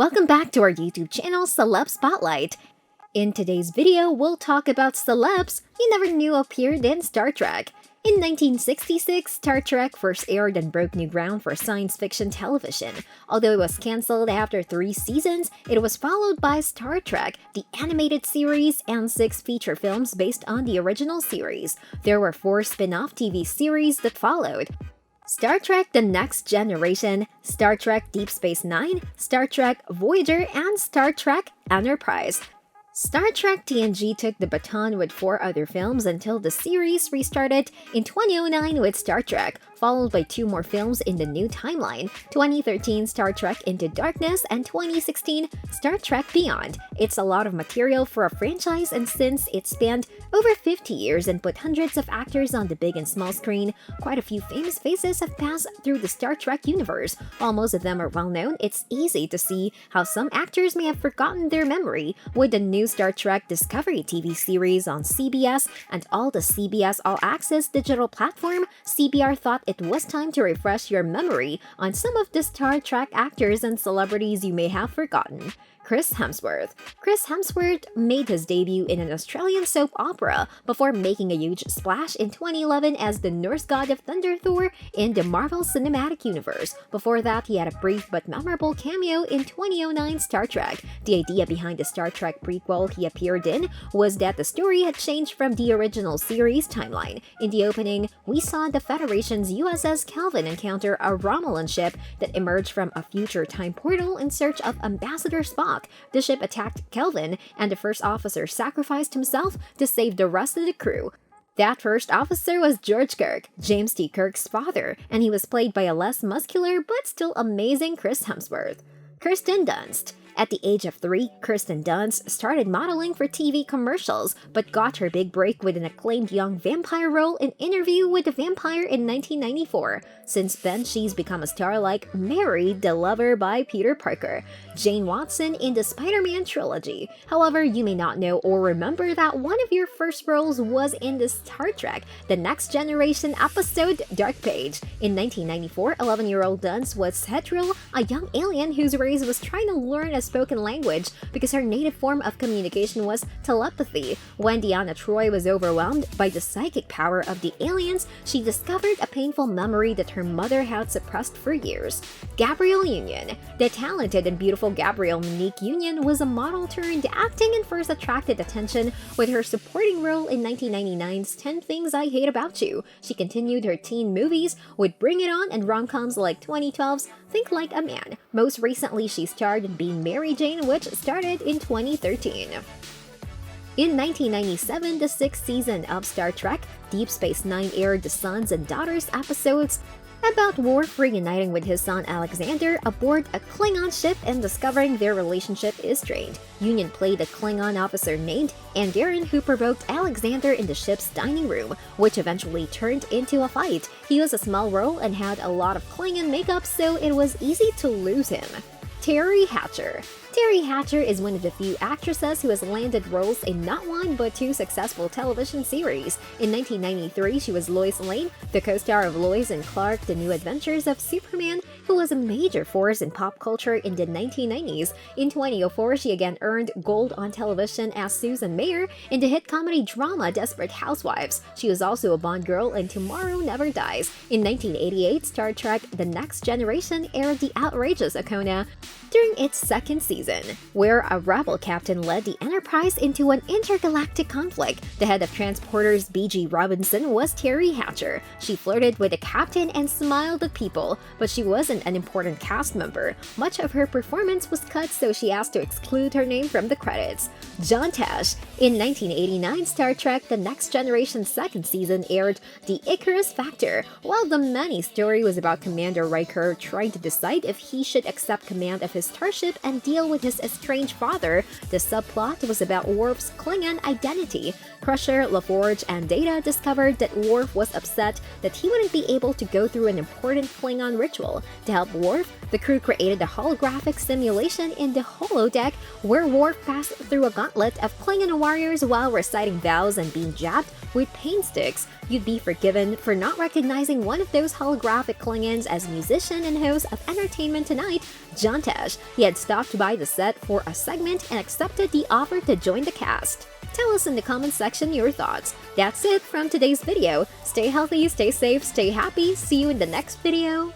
Welcome back to our YouTube channel, Celeb Spotlight. In today's video, we'll talk about celebs you never knew appeared in Star Trek. In 1966, Star Trek first aired and broke new ground for science fiction television. Although it was cancelled after 3 seasons, it was followed by Star Trek, the animated series, and 6 feature films based on the original series. There were 4 spin-off TV series that followed: Star Trek The Next Generation, Star Trek Deep Space Nine, Star Trek Voyager, and Star Trek Enterprise. Star Trek TNG took the baton with 4 other films until the series restarted in 2009 with Star Trek, followed by 2 more films in the new timeline: 2013 Star Trek Into Darkness and 2016 Star Trek Beyond. It's a lot of material for a franchise, and since it spanned over 50 years and put hundreds of actors on the big and small screen, quite a few famous faces have passed through the Star Trek universe. While most of them are well known, it's easy to see how some actors may have forgotten their memory. With the new Star Trek Discovery TV series on CBS and all the CBS All Access digital platform, CBR thought it was time to refresh your memory on some of the Star Trek actors and celebrities you may have forgotten. Chris Hemsworth. Chris Hemsworth made his debut in an Australian soap opera before making a huge splash in 2011 as the Norse god of thunder Thor in the Marvel Cinematic Universe. Before that, he had a brief but memorable cameo in 2009 Star Trek. The idea behind the Star Trek prequel he appeared in was that the story had changed from the original series timeline. In the opening, we saw the Federation's USS Kelvin encounter a Romulan ship that emerged from a future time portal in search of Ambassador Spock. The ship attacked Kelvin, and the first officer sacrificed himself to save the rest of the crew. That first officer was George Kirk, James T. Kirk's father, and he was played by a less muscular but still amazing Chris Hemsworth. Kirsten Dunst. At the age of 3, Kirsten Dunst started modeling for TV commercials, but got her big break with an acclaimed young vampire role in Interview with the Vampire in 1994. Since then, she's become a star like Mary, the lover by Peter Parker, Jane Watson in the Spider-Man trilogy. However, you may not know or remember that one of your first roles was in the Star Trek The Next Generation episode Dark Page. In 1994, 11-year-old Dunst was Hetril, a young alien whose race was trying to learn a spoken language because her native form of communication was telepathy. When Deanna Troi was overwhelmed by the psychic power of the aliens, she discovered a painful memory that her mother had suppressed for years. Gabrielle Union. The talented and beautiful Gabrielle Monique Union was a model turned acting and first attracted attention with her supporting role in 1999's 10 Things I Hate About You. She continued her teen movies with Bring It On and rom-coms like 2012's Think Like a Man. Most recently, she starred in Being Mary Jane, which started in 2013. In 1997, the 6th season of Star Trek Deep Space Nine aired the Sons and Daughters episodes about Worf reuniting with his son Alexander aboard a Klingon ship and discovering their relationship is strained. Union played a Klingon officer named Angaran who provoked Alexander in the ship's dining room, which eventually turned into a fight. He was a small role and had a lot of Klingon makeup, so it was easy to lose him. Terry Hatcher. Terry Hatcher is one of the few actresses who has landed roles in not one but 2 successful television series. In 1993, she was Lois Lane, the co-star of Lois and Clark: The New Adventures of Superman, who was a major force in pop culture in the 1990s. In 2004, she again earned gold on television as Susan Mayer in the hit comedy drama Desperate Housewives. She was also a Bond girl in Tomorrow Never Dies. In 1988, Star Trek The Next Generation aired the outrageous Okona during its 2nd season, where a rebel captain led the Enterprise into an intergalactic conflict. The head of transporters, B.G. Robinson, was Terry Hatcher. She flirted with the captain and smiled at people, but she wasn't an important cast member. Much of her performance was cut, so she asked to exclude her name from the credits. John Tesh. In 1989, Star Trek The Next Generation 2nd season aired The Icarus Factor. While the main story was about Commander Riker trying to decide if he should accept command of his starship and deal with his estranged father, the subplot was about Worf's Klingon identity. Crusher, LaForge, and Data discovered that Worf was upset that he wouldn't be able to go through an important Klingon ritual. To help Worf, the crew created a holographic simulation in the holodeck where Worf passed through a gauntlet of Klingon warriors while reciting vows and being jabbed with pain sticks. You'd be forgiven for not recognizing one of those holographic Klingons as musician and host of Entertainment Tonight, John Tesh. He had stopped by the set for a segment and accepted the offer to join the cast. Tell us in the comment section your thoughts. That's it from today's video. Stay healthy, stay safe, stay happy. See you in the next video.